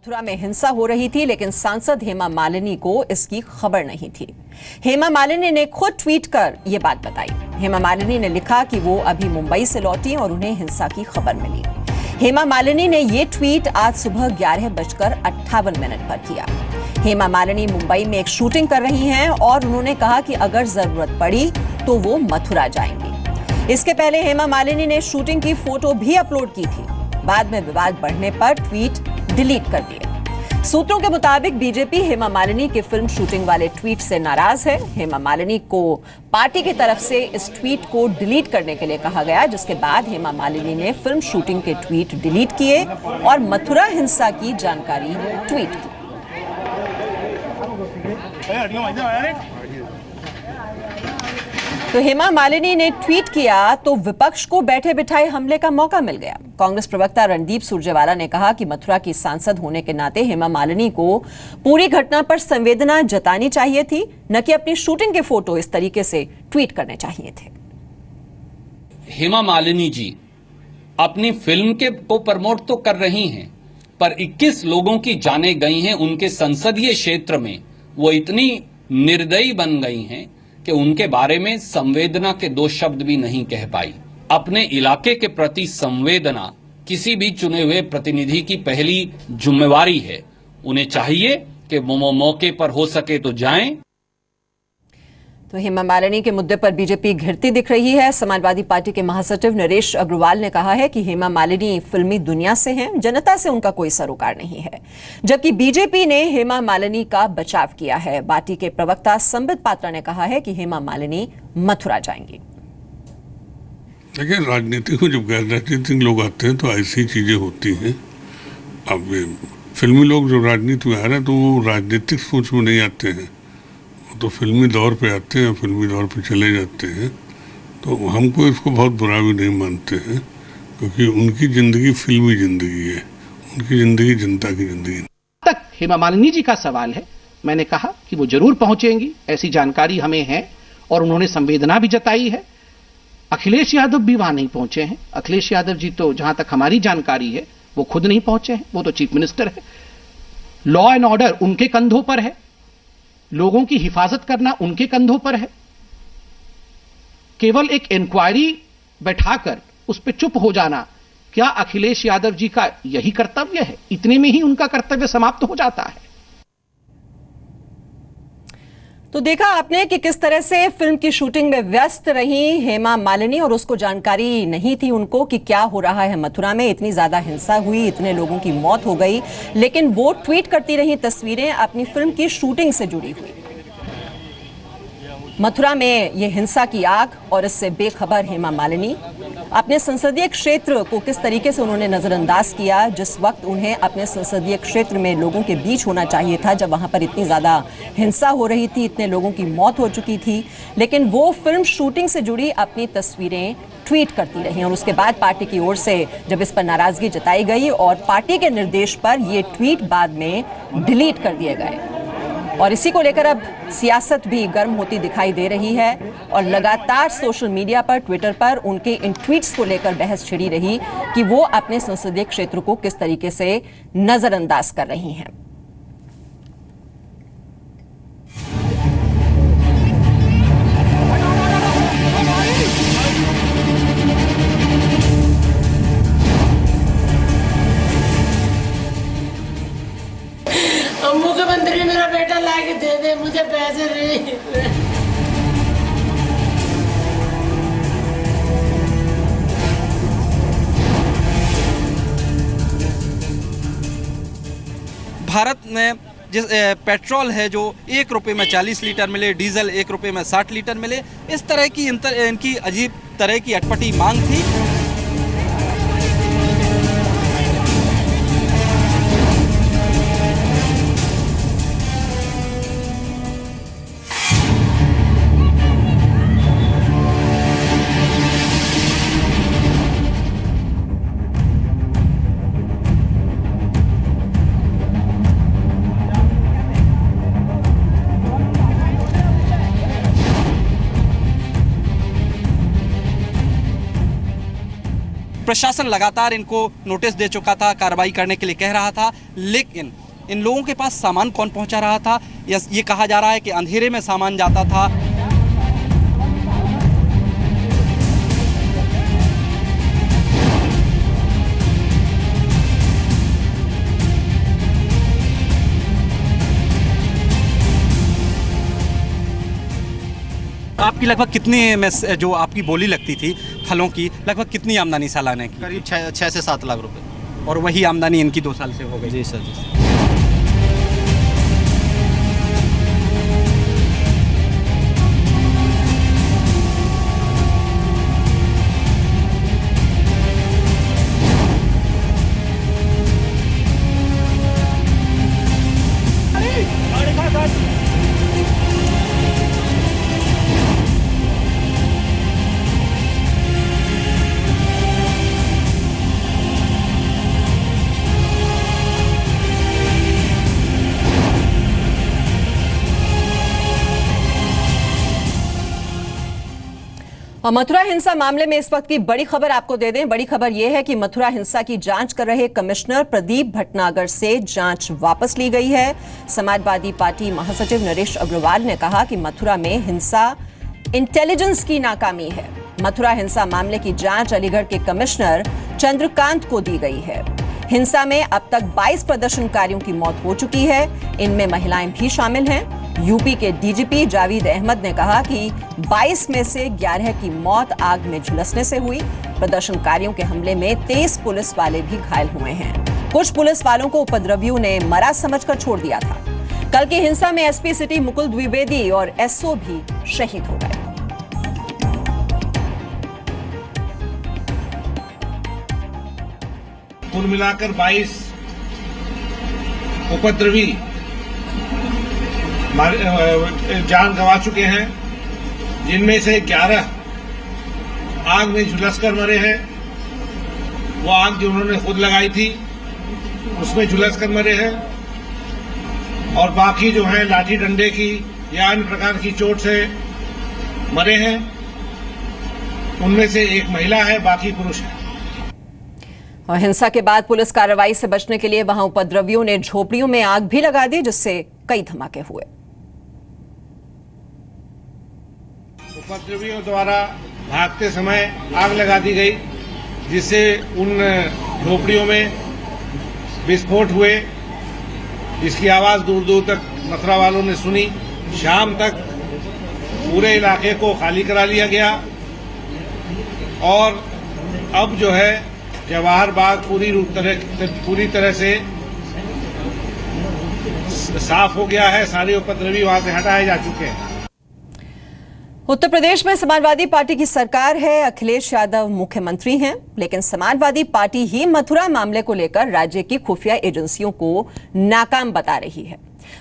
मथुरा में हिंसा हो रही थी, लेकिन सांसद हेमा मालिनी को इसकी खबर नहीं थी। हेमा मालिनी ने खुद ट्वीट कर यह बात बताई। हेमा मालिनी ने लिखा कि वो अभी मुंबई से लौटी और उन्हें हिंसा की खबर मिली। हेमा मालिनी ने यह ट्वीट आज सुबह 11:58 पर किया। हेमा मालिनी मुंबई में एक शूटिंग कर रही हैं और उन्होंने कहा कि अगर जरूरत पड़ी तो वो मथुरा जाएंगी। इसके पहले हेमा मालिनी ने शूटिंग की फोटो भी अपलोड की थी। बाद में विवाद बढ़ने पर ट्वीट डिलीट कर दिए। सूत्रों के मुताबिक बीजेपी हेमा मालिनी के फिल्म शूटिंग वाले ट्वीट से नाराज है। हेमा मालिनी को पार्टी की तरफ से इस ट्वीट को डिलीट करने के लिए कहा गया, जिसके बाद हेमा मालिनी ने फिल्म शूटिंग के ट्वीट डिलीट किए और मथुरा हिंसा की जानकारी ट्वीट की। तो हेमा मालिनी ने ट्वीट किया तो विपक्ष को बैठे बिठाए हमले का मौका मिल गया। कांग्रेस प्रवक्ता रणदीप सुरजेवाला ने कहा कि मथुरा की सांसद होने के नाते हेमा मालिनी को पूरी घटना पर संवेदना जतानी चाहिए थी, न कि अपनी शूटिंग के फोटो इस तरीके से ट्वीट करने चाहिए थे। हेमा मालिनी जी अपनी फिल्म को प्रमोट तो कर रही हैं, पर 21 लोगों की जानें गई हैं उनके संसदीय क्षेत्र में। वो इतनी निर्दयी बन गई हैं कि उनके बारे में संवेदना के 2 शब्द भी नहीं कह पाई। अपने इलाके के प्रति संवेदना किसी भी चुने हुए प्रतिनिधि की पहली जिम्मेवारी है। उन्हें चाहिए कि मौके पर हो सके तो जाएं। तो हेमा मालिनी के मुद्दे पर बीजेपी घिरती दिख रही है। समाजवादी पार्टी के महासचिव नरेश अग्रवाल ने कहा है कि हेमा मालिनी फिल्मी दुनिया से हैं, जनता से उनका कोई सरोकार नहीं है, जबकि बीजेपी ने हेमा मालिनी का बचाव किया है। पार्टी के प्रवक्ता संबित पात्रा ने कहा है कि हेमा मालिनी मथुरा जाएंगी। देखिए, राजनीति में जब गैर राजनीतिक लोग आते हैं तो ऐसी चीजें होती हैं। अब फिल्मी लोग जो राजनीति में आ रहे हैं तो वो राजनीतिक सोच में नहीं आते हैं, तो फिल्मी दौर पे आते हैं, फिल्मी दौर पे चले जाते हैं। तो हमको इसको बहुत बुरा भी नहीं मानते हैं, क्योंकि उनकी जिंदगी फिल्मी जिंदगी है, उनकी जिंदगी जनता की जिंदगी। तक हेमा मालिनी जी का सवाल है, मैंने कहा कि वो जरूर पहुंचेंगी, ऐसी जानकारी हमें है और उन्होंने संवेदना भी जताई है। अखिलेश यादव भी वहां नहीं पहुंचे हैं। अखिलेश यादव जी तो जहां तक हमारी जानकारी है वो खुद नहीं पहुंचे हैं, वो तो चीफ मिनिस्टर है। लॉ एंड ऑर्डर उनके कंधों पर है, लोगों की हिफाजत करना उनके कंधों पर है। केवल एक इंक्वायरी बैठाकर उस पर चुप हो जाना, क्या अखिलेश यादव जी का यही कर्तव्य है? इतने में ही उनका कर्तव्य समाप्त हो जाता है। तो देखा आपने कि किस तरह से फिल्म की शूटिंग में व्यस्त रही हेमा मालिनी और उसको जानकारी नहीं थी उनको कि क्या हो रहा है मथुरा में। इतनी ज्यादा हिंसा हुई, इतने लोगों की मौत हो गई, लेकिन वो ट्वीट करती रही तस्वीरें अपनी फिल्म की शूटिंग से जुड़ी हुई। मथुरा में ये हिंसा की आग और इससे बेखबर हेमा मालिनी। अपने संसदीय क्षेत्र को किस तरीके से उन्होंने नजरअंदाज किया, जिस वक्त उन्हें अपने संसदीय क्षेत्र में लोगों के बीच होना चाहिए था, जब वहां पर इतनी ज्यादा हिंसा हो रही थी, इतने लोगों की मौत हो चुकी थी, लेकिन वो फिल्म शूटिंग से जुड़ी अपनी तस्वीरें ट्वीट करती रही। और उसके बाद पार्टी की ओर से जब इस पर नाराजगी जताई गई और पार्टी के निर्देश पर ये ट्वीट बाद में डिलीट कर दिए गए। और इसी को लेकर अब सियासत भी गर्म होती दिखाई दे रही है और लगातार सोशल मीडिया पर, ट्विटर पर उनके इन ट्वीट्स को लेकर बहस छिड़ी रही कि वो अपने संसदीय क्षेत्र को किस तरीके से नजरअंदाज कर रही हैं। मुख्यमंत्री मेरा बेटा लाके दे दे, मुझे पैसे नहीं। भारत में जिस पेट्रोल है जो 1 रुपये में 40 लीटर मिले, डीजल 1 रुपये में 60 लीटर मिले, इस तरह की इनकी अजीब तरह की अटपटी मांग थी। प्रशासन लगातार इनको नोटिस दे चुका था, कार्रवाई करने के लिए कह रहा था, लेकिन इन लोगों के पास सामान कौन पहुंचा रहा था? ये कहा जा रहा है कि अंधेरे में सामान जाता था। आपकी लगभग कितनी में जो आपकी बोली लगती थी फलों की, लगभग कितनी आमदनी सालाना की? करीब 6 से 7 लाख रुपए। और वही आमदनी इनकी 2 साल से हो गई? जी सर, जी सर। और मथुरा हिंसा मामले में इस वक्त की बड़ी खबर आपको दे दें। बड़ी खबर यह है कि मथुरा हिंसा की जांच कर रहे कमिश्नर प्रदीप भटनागर से जांच वापस ली गई है। समाजवादी पार्टी महासचिव नरेश अग्रवाल ने कहा कि मथुरा में हिंसा इंटेलिजेंस की नाकामी है। मथुरा हिंसा मामले की जांच अलीगढ़ के कमिश्नर चंद्रकांत को दी गई है। हिंसा में अब तक 22 प्रदर्शनकारियों की मौत हो चुकी है, इनमें महिलाएं भी शामिल हैं। यूपी के डीजीपी जावेद अहमद ने कहा कि 22 में से 11 की मौत आग में झुलसने से हुई। प्रदर्शनकारियों के हमले में 23 पुलिस वाले भी घायल हुए हैं। कुछ पुलिस वालों को उपद्रवियों ने मरा समझकर छोड़ दिया था। कल की हिंसा में एसपी सिटी मुकुल द्विवेदी और एसओ भी शहीद हो गए। कुल मिलाकर 22 उपद्रवी जान गंवा चुके हैं, जिनमें से 11 आग में झुलसकर मरे हैं। वो आग जो उन्होंने खुद लगाई थी उसमें झुलसकर मरे हैं, और बाकी जो हैं लाठी डंडे की या अन्य प्रकार की चोट से मरे हैं। उनमें से एक महिला है, बाकी पुरुष है। और हिंसा के बाद पुलिस कार्रवाई से बचने के लिए वहां उपद्रवियों ने झोपड़ियों में आग भी लगा दी, जिससे कई धमाके हुए। उपद्रवियों द्वारा भागते समय आग लगा दी गई, जिससे उन झोपड़ियों में विस्फोट हुए। इसकी आवाज दूर दूर तक मथुरा वालों ने सुनी। शाम तक पूरे इलाके को खाली करा लिया गया, और अब जो है जवाहर बाग पूरी तरह से साफ हो गया है। सारे उपद्रवी वहां से हटाए जा चुके हैं। उत्तर प्रदेश में समाजवादी पार्टी की सरकार है, अखिलेश यादव मुख्यमंत्री हैं, लेकिन समाजवादी पार्टी ही मथुरा मामले को लेकर राज्य की खुफिया एजेंसियों को नाकाम बता रही है।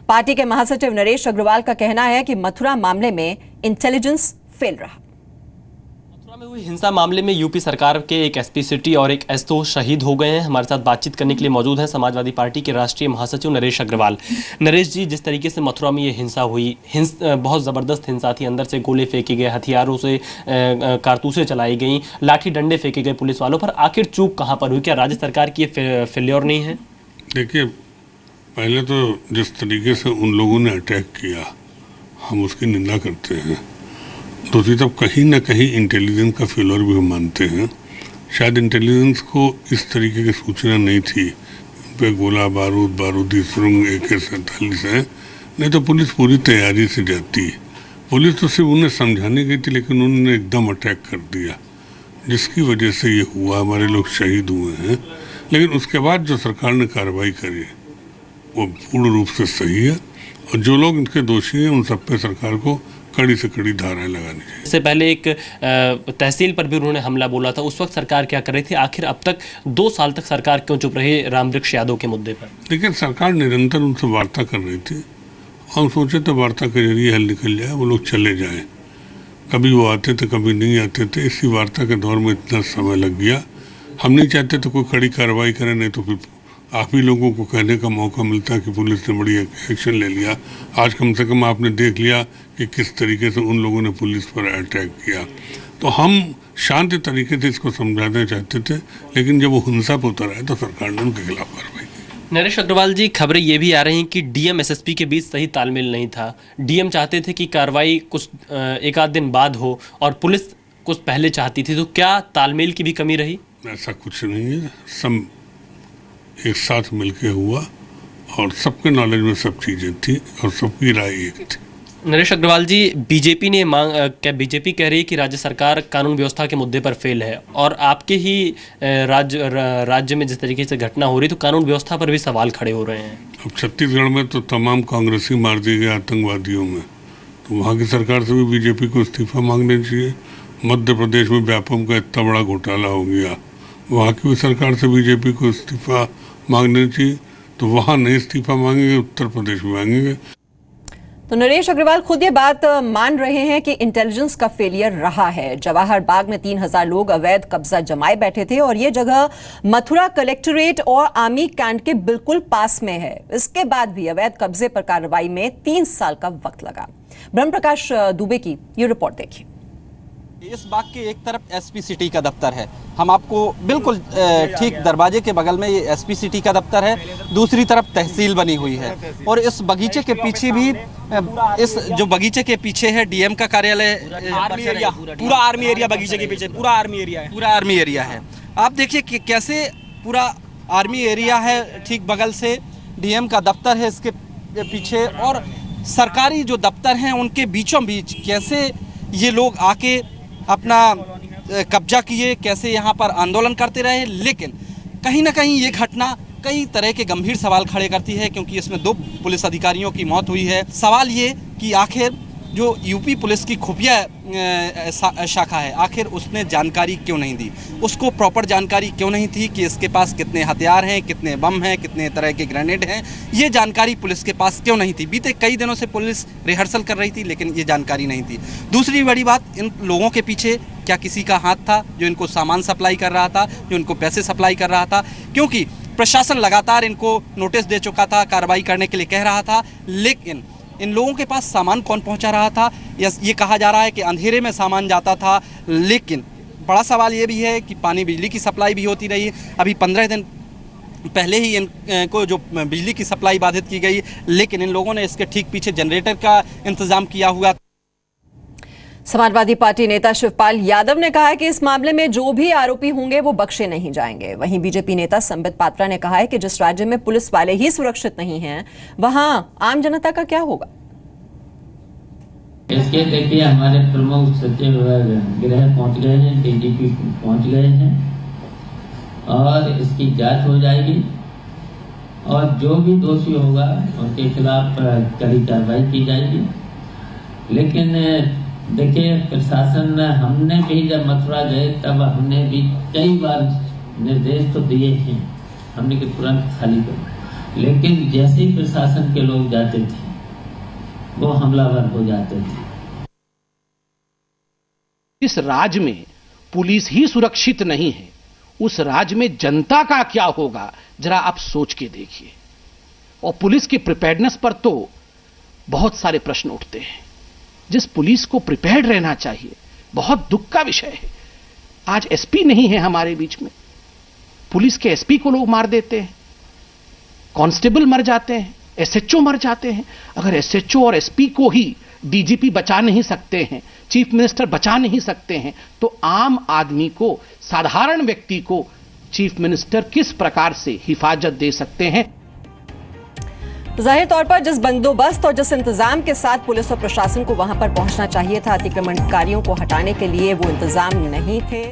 पार्टी के महासचिव नरेश अग्रवाल का कहना है कि मथुरा मामले में इंटेलिजेंस फेल रहा। मथुरा में हुई हिंसा मामले में यूपी सरकार के एक एसपी सिटी और एक एसओ शहीद हो गए हैं। हमारे साथ बातचीत करने के लिए मौजूद हैं समाजवादी पार्टी के राष्ट्रीय महासचिव नरेश अग्रवाल। नरेश जी, जिस तरीके से मथुरा में ये हिंसा हुई, बहुत ज़बरदस्त हिंसा थी। अंदर से गोले फेंके गए, हथियारों से कारतूसें चलाई गई, लाठी डंडे फेंके गए पुलिस वालों पर। आखिर चूक कहाँ पर हुई? क्या राज्य सरकार की ये फेल्योर नहीं है? देखिए, पहले तो जिस तरीके से उन लोगों ने अटैक किया, हम उसकी निंदा करते हैं। दूसरी तरफ कहीं ना कहीं इंटेलिजेंस का फेलियर भी हम मानते हैं। शायद इंटेलिजेंस को इस तरीके की सूचना नहीं थी पे गोला बारूद, बारूदी सुरंग, AK-47 है, नहीं तो पुलिस पूरी तैयारी से जाती। पुलिस तो सिर्फ उन्हें समझाने गई थी, लेकिन उन्होंने एकदम अटैक कर दिया, जिसकी वजह से ये हुआ। हमारे लोग शहीद हुए हैं। लेकिन उसके बाद जो सरकार ने कार्रवाई करी वो पूर्ण रूप से सही है, और जो लोग इनके दोषी हैं उन सब पे सरकार को कड़ी से कड़ी धाराएं लगानी चाहिए। इससे पहले एक तहसील पर भी उन्होंने हमला बोला था। उस वक्त सरकार क्या कर रही थी? आखिर अब तक 2 साल तक सरकार क्यों चुप रही रामवृक्ष यादव के मुद्दे पर? लेकिन सरकार निरंतर उनसे वार्ता कर रही थी। हम सोचे तो वार्ता के जरिए हल निकल जाए, वो लोग चले जाएं। कभी वो आते थे, कभी नहीं आते थे। इसी वार्ता के दौर में इतना समय लग गया। हम नहीं चाहते तो कोई कड़ी कार्रवाई करे, नहीं तो फिर आप ही लोगों को कहने का मौका मिलता है कि पुलिस ने बड़ी एक्शन ले लिया। आज कम से कम आपने देख लिया कि किस तरीके से उन लोगों ने पुलिस पर अटैक किया। तो हम शांत तरीके से इसको समझाना चाहते थे, लेकिन जब वो हिंसा पर उतर आए तो सरकार ने उनके खिलाफ कार्रवाई की। नरेश अग्रवाल जी, खबरें ये भी आ रही हैं कि डीएम एसएसपी के बीच सही तालमेल नहीं था। डीएम चाहते थे कि कार्रवाई कुछ एक आध दिन बाद हो और पुलिस कुछ पहले चाहती थी, तो क्या तालमेल की भी कमी रही? ऐसा कुछ नहीं है, सब एक साथ मिलके हुआ और सबके नॉलेज में सब चीज़ें थी और सबकी राय एक थी। नरेश अग्रवाल जी, बीजेपी ने क्या बीजेपी कह रही है कि राज्य सरकार कानून व्यवस्था के मुद्दे पर फेल है, और आपके ही राज्य में जिस तरीके से घटना हो रही तो कानून व्यवस्था पर भी सवाल खड़े हो रहे हैं। अब छत्तीसगढ़ में तो तमाम कांग्रेसी मार दिए गए आतंकवादियों में, तो वहाँ की सरकार से भी बीजेपी को इस्तीफा मांगना चाहिए। मध्य प्रदेश में व्यापम का इतना बड़ा घोटाला हो गया, वहाँ की भी सरकार से बीजेपी को इस्तीफा मांगना चाहिए। तो वहाँ नहीं इस्तीफा मांगेंगे, उत्तर प्रदेश में मांगेंगे। तो नरेश अग्रवाल खुद ये बात मान रहे हैं कि इंटेलिजेंस का फेलियर रहा है। जवाहर बाग में 3000 लोग अवैध कब्जा जमाए बैठे थे और ये जगह मथुरा कलेक्टोरेट और आर्मी कैंट के बिल्कुल पास में है। इसके बाद भी अवैध कब्जे पर कार्रवाई में 3 साल का वक्त लगा। ब्रह्म प्रकाश दुबे की ये रिपोर्ट देखिए। इस बाग के एक तरफ एसपी सिटी का दफ्तर है, हम आपको बिल्कुल ठीक दरवाजे के बगल में ये एसपी सिटी का दफ्तर है, दूसरी तरफ तहसील बनी हुई है और इस बगीचे के पीछे भी, इस जो बगीचे के पीछे है डीएम का कार्यालय, आर्मी एरिया, पूरा आर्मी एरिया बगीचे के पीछे पूरा आर्मी एरिया है, पूरा आर्मी एरिया है। आप देखिए कि कैसे पूरा आर्मी एरिया है, ठीक बगल से डीएम का दफ्तर है इसके पीछे, और सरकारी जो दफ्तर हैं उनके बीचों बीच कैसे ये लोग आके अपना कब्जा किए, कैसे यहाँ पर आंदोलन करते रहे। लेकिन कहीं ना कहीं ये घटना कई तरह के गंभीर सवाल खड़े करती है, क्योंकि इसमें 2 पुलिस अधिकारियों की मौत हुई है। सवाल ये कि आखिर जो यूपी पुलिस की खुफिया शाखा है, आखिर उसने जानकारी क्यों नहीं दी, उसको प्रॉपर जानकारी क्यों नहीं थी कि इसके पास कितने हथियार हैं, कितने बम हैं, कितने तरह के ग्रेनेड हैं, ये जानकारी पुलिस के पास क्यों नहीं थी। बीते कई दिनों से पुलिस रिहर्सल कर रही थी लेकिन ये जानकारी नहीं थी। दूसरी बड़ी बात, इन लोगों के पीछे क्या किसी का हाथ था जो इनको सामान सप्लाई कर रहा था, जो इनको पैसे सप्लाई कर रहा था? क्योंकि प्रशासन लगातार इनको नोटिस दे चुका था, कार्रवाई करने के लिए कह रहा था, लेकिन इन लोगों के पास सामान कौन पहुंचा रहा था? ये कहा जा रहा है कि अंधेरे में सामान जाता था, लेकिन बड़ा सवाल ये भी है कि पानी बिजली की सप्लाई भी होती रही। अभी 15 दिन पहले ही इनको जो बिजली की सप्लाई बाधित की गई, लेकिन इन लोगों ने इसके ठीक पीछे जनरेटर का इंतजाम किया हुआ। समाजवादी पार्टी नेता शिवपाल यादव ने कहा है कि इस मामले में जो भी आरोपी होंगे वो बख्शे नहीं जाएंगे। वहीं बीजेपी नेता संबित पात्रा ने कहा है कि जिस राज्य में पुलिस वाले ही सुरक्षित नहीं हैं, वहां आम जनता का क्या होगा? इसके देखिए हमारे प्रमुख सचिव गृह पहुंच गए हैं, डीजीपी पहुंच गए हैं और इसकी जांच हो जाएगी और जो भी दोषी होगा उनके खिलाफ कड़ी कार्रवाई की जाएगी। लेकिन देखिए प्रशासन, हमने भी जब मथुरा गए तब हमने भी कई बार निर्देश तो दिए हैं हमने कि तुरंत खाली करो, लेकिन जैसे ही प्रशासन के लोग जाते थे वो हमलावर हो जाते थे। इस राज्य में पुलिस ही सुरक्षित नहीं है, उस राज्य में जनता का क्या होगा जरा आप सोच के देखिए। और पुलिस की प्रिपेयर्डनेस पर तो बहुत सारे प्रश्न उठते हैं। जिस पुलिस को प्रिपेयर्ड रहना चाहिए, बहुत दुख का विषय है। आज एसपी नहीं है हमारे बीच में, पुलिस के एसपी को लोग मार देते हैं, कांस्टेबल मर जाते हैं, एसएचओ मर जाते हैं। अगर एसएचओ और एसपी को ही डीजीपी बचा नहीं सकते हैं, चीफ मिनिस्टर बचा नहीं सकते हैं, तो आम आदमी को, साधारण व्यक्ति को चीफ मिनिस्टर किस प्रकार से हिफाजत दे सकते हैं? जाहिर तौर पर जिस बंदोबस्त और जिस इंतजाम के साथ पुलिस और प्रशासन को वहां पर पहुंचना चाहिए था, अतिक्रमणकारियों को हटाने के लिए वो इंतजाम नहीं थे।